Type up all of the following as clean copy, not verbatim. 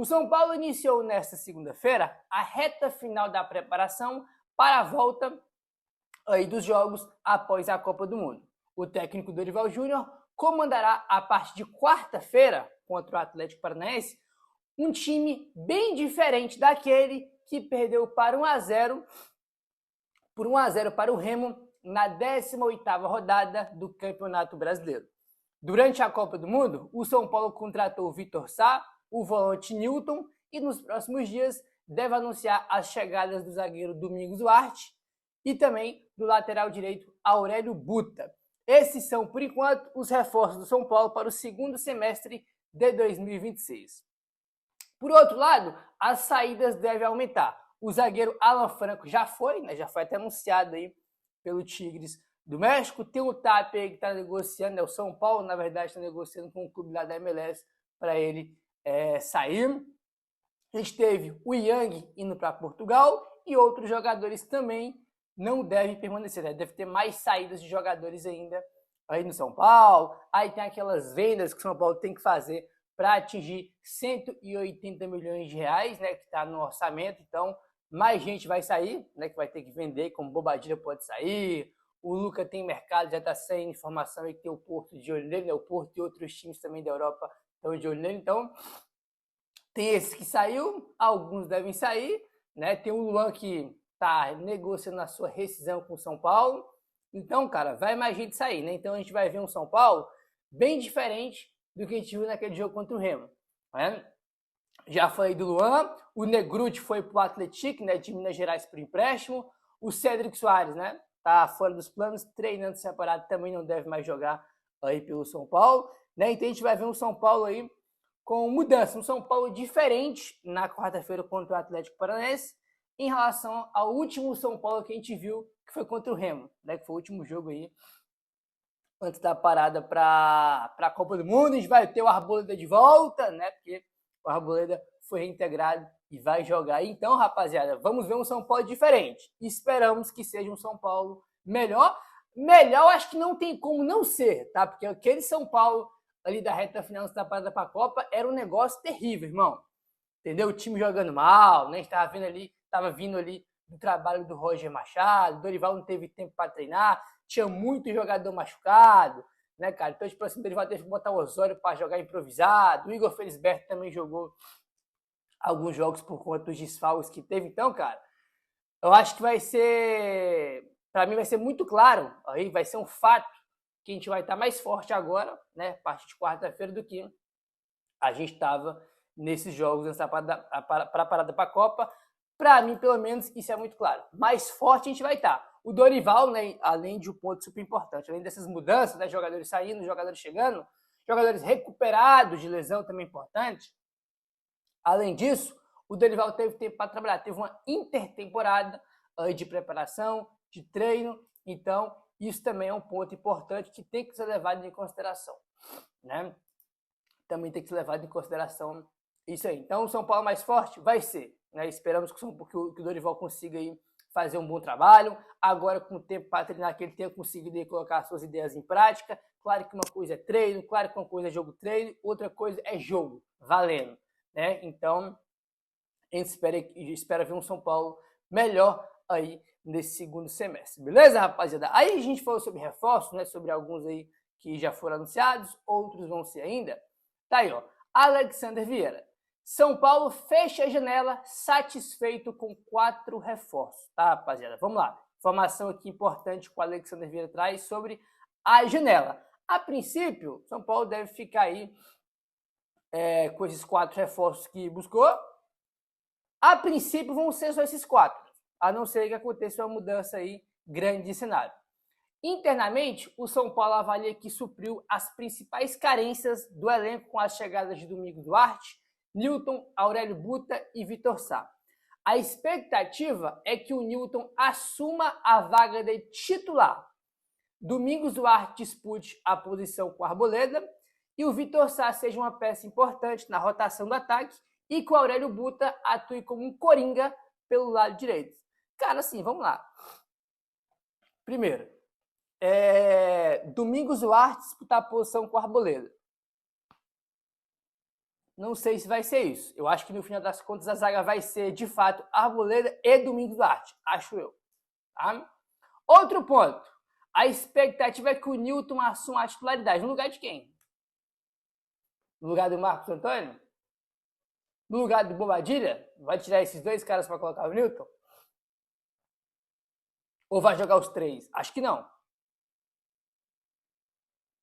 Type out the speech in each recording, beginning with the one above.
O São Paulo iniciou nesta segunda-feira a reta final da preparação para a volta aí dos jogos após a Copa do Mundo. O técnico Dorival Júnior comandará a partir de quarta-feira contra o Atlético Paranaense um time bem diferente daquele que perdeu por 1-0 para o Remo na 18ª rodada do Campeonato Brasileiro. Durante a Copa do Mundo, o São Paulo contratou o Vitor Sá, o volante Newton, e nos próximos dias deve anunciar as chegadas do zagueiro Domingos Duarte e também do lateral direito Aurélio Buta. Esses são, por enquanto, os reforços do São Paulo para o segundo semestre de 2026. Por outro lado, as saídas devem aumentar. O zagueiro Alan Franco já foi até anunciado aí pelo Tigres do México. Tem o Tapia que está negociando, o São Paulo, na verdade, está negociando com o clube lá da MLS para ele sair. A gente teve o Yang indo para Portugal e outros jogadores também não devem permanecer. Deve ter mais saídas de jogadores ainda aí no São Paulo. Aí tem aquelas vendas que o São Paulo tem que fazer para atingir 180 milhões de reais, que está no orçamento. Então, mais gente vai sair, que vai ter que vender, como Bobadilha pode sair. O Luca tem mercado, já está sem informação aí que tem o Porto de olho nele, o Porto e outros times também da Europa estão de olho nele. Então, tem esse que saiu, alguns devem sair, Tem o Luan que está negociando a sua rescisão com o São Paulo. Então, cara, vai mais gente sair, Então, a gente vai ver um São Paulo bem diferente do que a gente viu naquele jogo contra o Remo, Já falei do Luan, o Negruti foi para o Atlético, de Minas Gerais por empréstimo. O Cédric Soares, tá fora dos planos, treinando separado, também não deve mais jogar aí pelo São Paulo, Então a gente vai ver um São Paulo aí com mudança, um São Paulo diferente na quarta-feira contra o Atlético Paranaense em relação ao último São Paulo que a gente viu, que foi contra o Remo, que foi o último jogo aí antes da parada para a Copa do Mundo. A gente vai ter o Arboleda de volta, Porque o Arboleda foi reintegrado e vai jogar. Então, rapaziada, vamos ver um São Paulo diferente. Esperamos que seja um São Paulo melhor. Melhor, acho que não tem como não ser, tá? Porque aquele São Paulo ali da reta final da parada para a Copa era um negócio terrível, irmão. Entendeu? O time jogando mal, Estava vindo ali do trabalho do Roger Machado, o Dorival não teve tempo para treinar, tinha muito jogador machucado, cara? Então, tipo assim, o Dorival teve que botar o Osório para jogar improvisado, o Igor Felisberto também jogou alguns jogos por conta dos desfalques que teve. Então, cara, eu acho que para mim vai ser muito claro, aí vai ser um fato que a gente vai estar mais forte agora, a partir de quarta-feira, do que a gente estava nesses jogos para a parada para a Copa. Para mim, pelo menos, isso é muito claro. Mais forte a gente vai estar. O Dorival, além de um ponto super importante, além dessas mudanças, jogadores saindo, jogadores chegando, jogadores recuperados de lesão também importante. Além disso, o Dorival teve tempo para trabalhar. Teve uma intertemporada de preparação, de treino. Então, isso também é um ponto importante que tem que ser levado em consideração, Também tem que ser levado em consideração isso aí. Então, o São Paulo mais forte vai ser, Esperamos que o Dorival consiga aí fazer um bom trabalho. Agora, com o tempo para treinar, que ele tenha conseguido colocar suas ideias em prática. Claro que uma coisa é treino, claro que uma coisa é jogo-treino, outra coisa é jogo, valendo, Então, a gente espera ver um São Paulo melhor aí nesse segundo semestre. Beleza, rapaziada? Aí a gente falou sobre reforços, Sobre alguns aí que já foram anunciados, outros vão ser ainda. Tá aí, ó. Alexander Vieira. São Paulo fecha a janela satisfeito com 4 reforços, tá, rapaziada? Vamos lá. Informação aqui importante que o Alexander Vieira traz sobre a janela. A princípio, São Paulo deve ficar aí com esses 4 reforços que buscou. A princípio vão ser só esses 4, a não ser que aconteça uma mudança aí grande de cenário. Internamente, o São Paulo avalia que supriu as principais carências do elenco com as chegadas de Domingos Duarte, Newton, Aurélio Buta e Vitor Sá. A expectativa é que o Newton assuma a vaga de titular. Domingos Duarte dispute a posição com a Arboleda e o Vitor Sá seja uma peça importante na rotação do ataque e que o Aurélio Buta atue como um coringa pelo lado direito. Cara, assim, vamos lá. Primeiro, Domingos Duarte disputar a posição com a Arboleda. não sei se vai ser isso. Eu acho que no final das contas a zaga vai ser, de fato, Arboleda e Domingos Duarte. Acho eu. Tá? Outro ponto. A expectativa é que o Newton assuma a titularidade. No lugar de quem? No lugar do Marcos Antônio? No lugar do Bobadilha? Vai tirar esses dois caras para colocar o Newton? Ou vai jogar os três? Acho que não.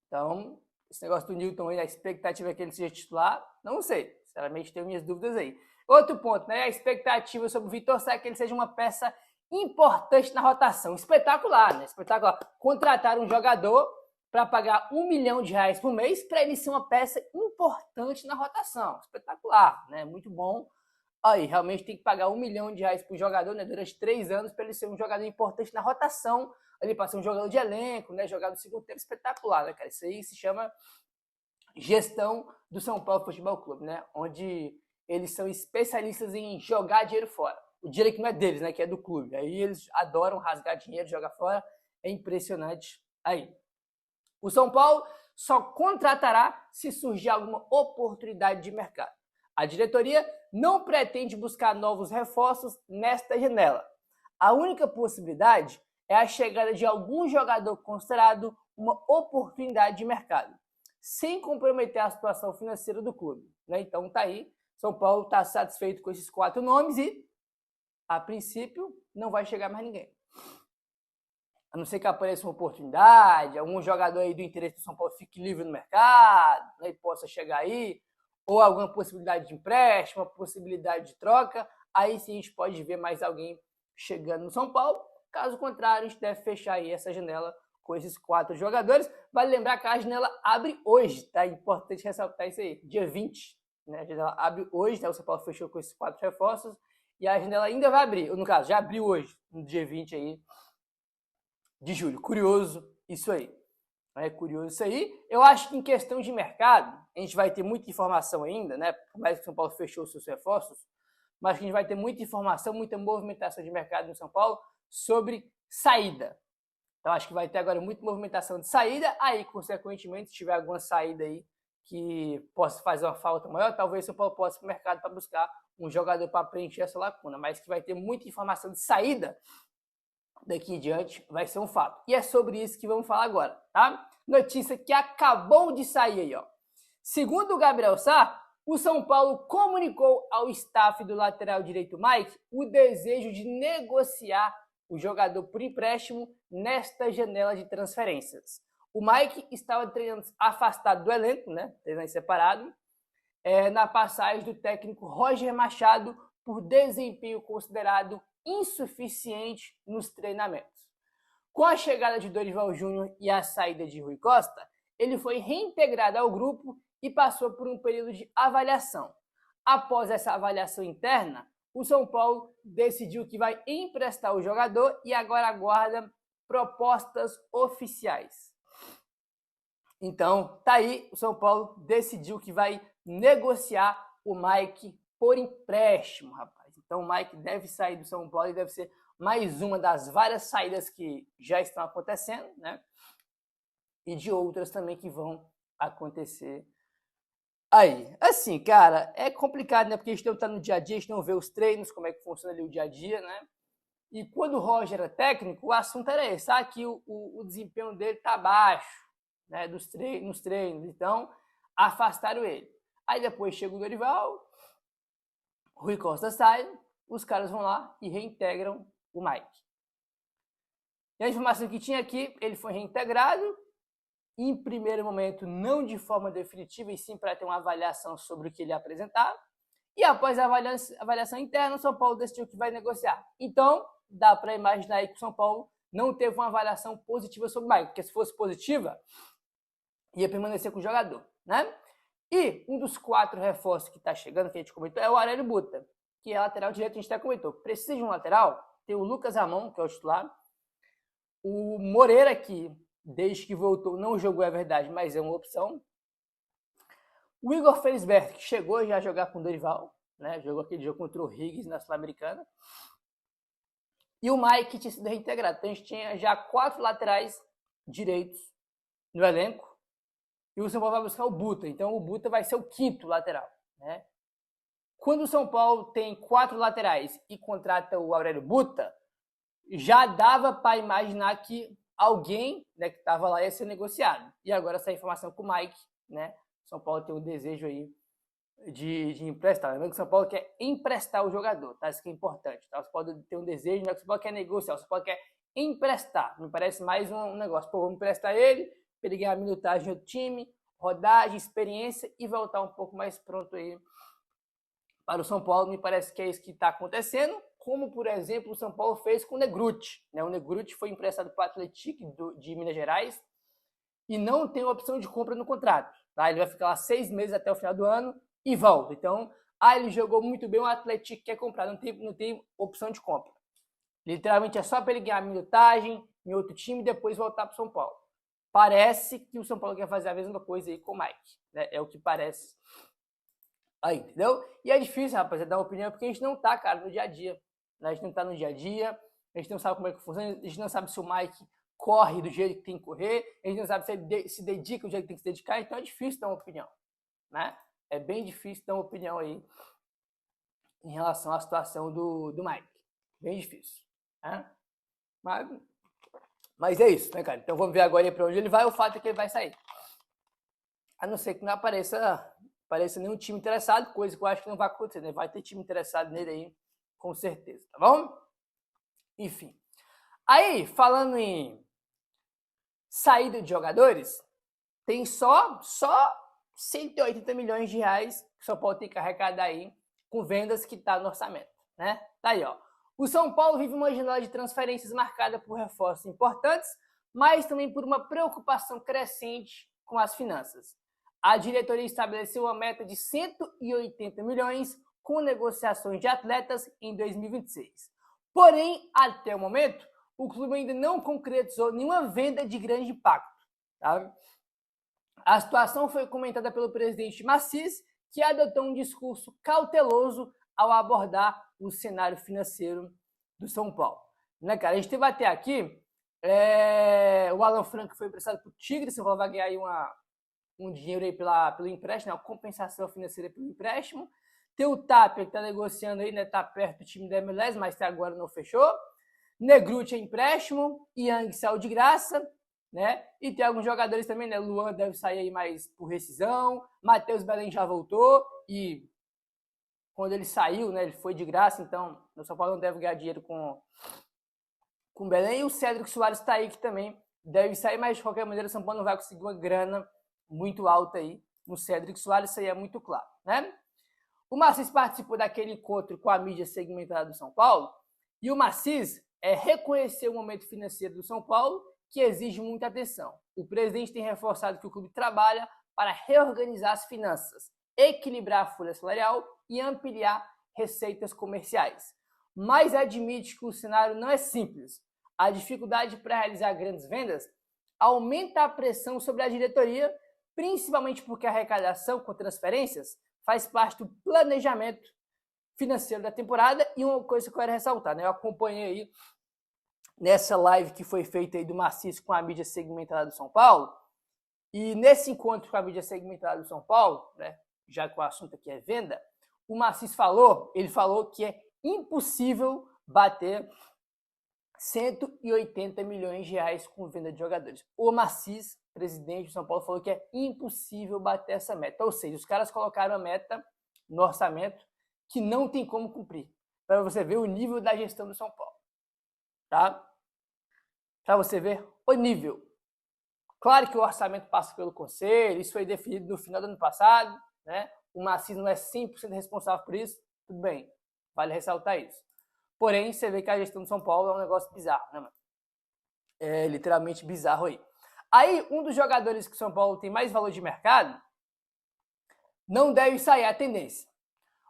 Então, esse negócio do Newton aí, a expectativa é que ele seja titular, não sei. Sinceramente, tenho minhas dúvidas aí. Outro ponto, né? A expectativa sobre o Vitor Sá é que ele seja uma peça importante na rotação. Espetacular, né? Espetacular. Contratar um jogador para pagar R$1 milhão por mês para ele ser uma peça importante na rotação. Espetacular, né? Muito bom. Aí, realmente tem que pagar R$1 milhão para o jogador, né? Durante 3 anos para ele ser um jogador importante na rotação. Ali para ser um jogador de elenco, né? Jogar no segundo tempo, espetacular, né, cara? Isso aí se chama gestão do São Paulo Futebol Clube, né? Onde eles são especialistas em jogar dinheiro fora. O dinheiro que não é deles, né? Que é do clube. Aí eles adoram rasgar dinheiro, jogar fora. É impressionante aí. O São Paulo só contratará se surgir alguma oportunidade de mercado. A diretoria não pretende buscar novos reforços nesta janela. A única possibilidade é a chegada de algum jogador considerado uma oportunidade de mercado, sem comprometer a situação financeira do clube, né? Então tá aí, São Paulo está satisfeito com esses 4 nomes e, a princípio, não vai chegar mais ninguém. A não ser que apareça uma oportunidade, algum jogador aí do interesse do São Paulo fique livre no mercado, né, e possa chegar aí, ou alguma possibilidade de empréstimo, uma possibilidade de troca, aí sim a gente pode ver mais alguém chegando no São Paulo. Caso contrário, a gente deve fechar aí essa janela com esses 4 jogadores. Vale lembrar que a janela abre hoje, tá? É importante ressaltar isso aí, dia 20. Né? A janela abre hoje, tá? O São Paulo fechou com esses 4 reforços e a janela ainda vai abrir, ou no caso, já abriu hoje, no dia 20 aí de julho. Curioso isso aí. É curioso isso aí. Eu acho que em questão de mercado, a gente vai ter muita informação ainda, né? Por mais que o São Paulo fechou os seus reforços, mas que a gente vai ter muita informação, muita movimentação de mercado no São Paulo sobre saída. Então, acho que vai ter agora muita movimentação de saída. Aí, consequentemente, se tiver alguma saída aí que possa fazer uma falta maior, talvez o São Paulo possa ir para o mercado para buscar um jogador para preencher essa lacuna. Mas que vai ter muita informação de saída daqui em diante, vai ser um fato. E é sobre isso que vamos falar agora, tá? Notícia que acabou de sair aí, ó. Segundo o Gabriel Sá, o São Paulo comunicou ao staff do lateral direito Mike o desejo de negociar o jogador por empréstimo nesta janela de transferências. O Mike estava treinando afastado do elenco, né? Treinando separado, na passagem do técnico Roger Machado por desempenho considerado insuficiente nos treinamentos. Com a chegada de Dorival Júnior e a saída de Rui Costa, ele foi reintegrado ao grupo e passou por um período de avaliação. Após essa avaliação interna, o São Paulo decidiu que vai emprestar o jogador e agora aguarda propostas oficiais. Então, tá aí, o São Paulo decidiu que vai negociar o Mike por empréstimo, rapaz. Então, o Mike deve sair do São Paulo e deve ser mais uma das várias saídas que já estão acontecendo, né? E de outras também que vão acontecer aí. Assim, cara, é complicado, né? Porque a gente não tá no dia a dia, a gente não vê os treinos, como é que funciona ali o dia a dia, né? E quando o Roger era técnico, o assunto era esse, sabe? Que o desempenho dele tá baixo, né? Nos treinos. Então, afastaram ele. Aí depois chega o Dorival, Rui Costa sai, os caras vão lá e reintegram o Mike. E a informação que tinha aqui, ele foi reintegrado, em primeiro momento não de forma definitiva, e sim para ter uma avaliação sobre o que ele apresentava. E após a avaliação interna, o São Paulo decidiu que vai negociar. Então, dá para imaginar aí que o São Paulo não teve uma avaliação positiva sobre o Mike, porque se fosse positiva, ia permanecer com o jogador, né? E um dos 4 reforços que está chegando, que a gente comentou, é o Aurélio Buta, que é lateral direito, a gente até comentou. Precisa de um lateral? Tem o Lucas Ramon, que é o titular. O Moreira, que desde que voltou não jogou, é verdade, mas é uma opção. O Igor Felisberto, que chegou já a jogar com o Dorival, né? Jogou aquele jogo contra o Higgs na Sul-Americana. E o Mike, que tinha sido reintegrado. Então a gente tinha já 4 laterais direitos no elenco. E o São Paulo vai buscar o Buta. Então o Buta vai ser o 5º lateral. né? Quando o São Paulo tem 4 laterais e contrata o Aurélio Buta, já dava para imaginar que alguém, né, que estava lá ia ser negociado. E agora essa informação com o Mike, né? São Paulo tem um desejo aí de emprestar. Lembrando que o São Paulo quer emprestar o jogador, tá? Isso que é importante, tá? Você pode ter um desejo, não é que o São Paulo quer negociar, o São Paulo quer emprestar. Me parece mais um negócio. Pô, vamos emprestar ele, para ele ganhar minutagem no time, rodagem, experiência e voltar um pouco mais pronto aí para o São Paulo. Me parece que é isso que está acontecendo, como, por exemplo, o São Paulo fez com o Negrutti, né? O Negrutti foi emprestado para o Atlético de Minas Gerais e não tem opção de compra no contrato, tá? Ele vai ficar lá 6 meses até o final do ano e volta. Então, ele jogou muito bem, o Atlético quer comprar, não tem opção de compra. Literalmente é só para ele ganhar minutagem em outro time e depois voltar para o São Paulo. Parece que o São Paulo quer fazer a mesma coisa aí com o Mike, né? É o que parece aí, entendeu? E é difícil, rapaziada, dar uma opinião, porque a gente não tá, cara, no dia a dia. A gente não tá no dia a dia, a gente não sabe como é que funciona, a gente não sabe se o Mike corre do jeito que tem que correr, a gente não sabe se ele se dedica do jeito que tem que se dedicar, então é difícil dar uma opinião, né? É bem difícil dar uma opinião aí em relação à situação do Mike. Bem difícil, né? Mas é isso, né, cara? Então vamos ver agora para onde ele vai. O fato é que ele vai sair. A não ser que não apareça nenhum time interessado, coisa que eu acho que não vai acontecer, né? Vai ter time interessado nele aí, com certeza, tá bom? Enfim. Aí, falando em saída de jogadores, tem só 180 milhões de reais que o São Paulo tem que arrecadar aí com vendas que tá no orçamento, né? Tá aí, ó. O São Paulo vive uma janela de transferências marcada por reforços importantes, mas também por uma preocupação crescente com as finanças. A diretoria estabeleceu uma meta de 180 milhões com negociações de atletas em 2026. Porém, até o momento, o clube ainda não concretizou nenhuma venda de grande impacto, tá? A situação foi comentada pelo presidente Massis, que adotou um discurso cauteloso ao abordar o cenário financeiro do São Paulo. Né, cara? A gente teve até aqui o Alan Franco foi emprestado para o Tigre, São Paulo vai ganhar aí um dinheiro aí pelo empréstimo, uma compensação financeira pelo empréstimo. Tem o Tapia, que está negociando aí, né? Tá perto do time da MLS, mas até agora não fechou. Negrutti é empréstimo, Yang saiu de graça, né? E tem alguns jogadores também, né? Luan deve sair aí mais por rescisão, Matheus Belém já voltou e quando ele saiu, né? Ele foi de graça, então o São Paulo não deve ganhar dinheiro com o Belém. E o Cédric Soares está aí que também deve sair, mas de qualquer maneira o São Paulo não vai conseguir uma grana muito alta aí no Cédric Soares, isso aí é muito claro, né? O Massis participou daquele encontro com a mídia segmentada do São Paulo e o Massis reconheceu o momento financeiro do São Paulo, que exige muita atenção. O presidente tem reforçado que o clube trabalha para reorganizar as finanças, equilibrar a folha salarial e ampliar receitas comerciais. Mas admite que o cenário não é simples. A dificuldade para realizar grandes vendas aumenta a pressão sobre a diretoria, principalmente porque a arrecadação com transferências faz parte do planejamento financeiro da temporada. E uma coisa que eu quero ressaltar, né? Eu acompanhei aí nessa live que foi feita aí do Massis com a mídia segmentada do São Paulo, e nesse encontro com a mídia segmentada do São Paulo, né, já que o assunto aqui é venda, o Massis falou que é impossível bater 180 milhões de reais com venda de jogadores. O Massis, presidente do São Paulo, falou que é impossível bater essa meta. Ou seja, os caras colocaram a meta no orçamento que não tem como cumprir. Para você ver o nível da gestão do São Paulo. Tá? Para você ver o nível. Claro que o orçamento passa pelo conselho, isso foi definido no final do ano passado, né? O Massis não é 100% responsável por isso, tudo bem, vale ressaltar isso. Porém, você vê que a gestão do São Paulo é um negócio bizarro, né, mano? É literalmente bizarro aí. Aí, um dos jogadores que o São Paulo tem mais valor de mercado não deve sair, a tendência.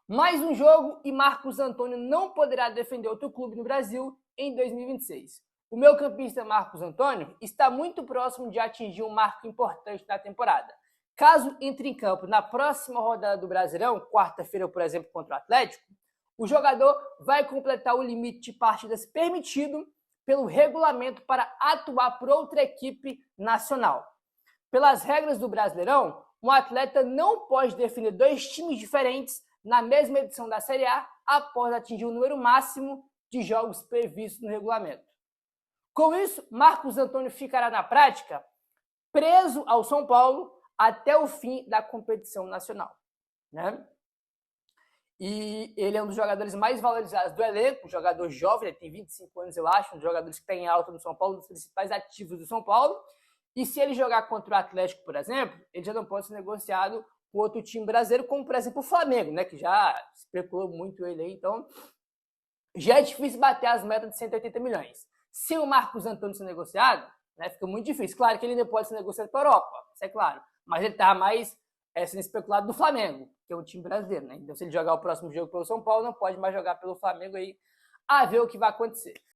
Mais um jogo e Marcos Antônio não poderá defender outro clube no Brasil em 2026. O meio-campista Marcos Antônio está muito próximo de atingir um marco importante na temporada. Caso entre em campo na próxima rodada do Brasileirão, quarta-feira, por exemplo, contra o Atlético, o jogador vai completar o limite de partidas permitido pelo regulamento para atuar por outra equipe nacional. Pelas regras do Brasileirão, um atleta não pode definir 2 times diferentes na mesma edição da Série A após atingir o número máximo de jogos previstos no regulamento. Com isso, Marcos Antônio ficará na prática preso ao São Paulo até o fim da competição nacional, né? E ele é um dos jogadores mais valorizados do elenco, um jogador jovem, ele tem 25 anos, eu acho, um dos jogadores que está em alta no São Paulo, um dos principais ativos do São Paulo. E se ele jogar contra o Atlético, por exemplo, ele já não pode ser negociado com outro time brasileiro, como, por exemplo, o Flamengo, né, que já especulou muito ele aí. Então, já é difícil bater as metas de 180 milhões. Se o Marcos Antônio ser negociado, né, fica muito difícil. Claro que ele ainda pode ser negociado para a Europa, isso é claro. Mas ele está mais sendo especulado do Flamengo, que é o time brasileiro, né? Então, se ele jogar o próximo jogo pelo São Paulo, não pode mais jogar pelo Flamengo aí. A ver o que vai acontecer.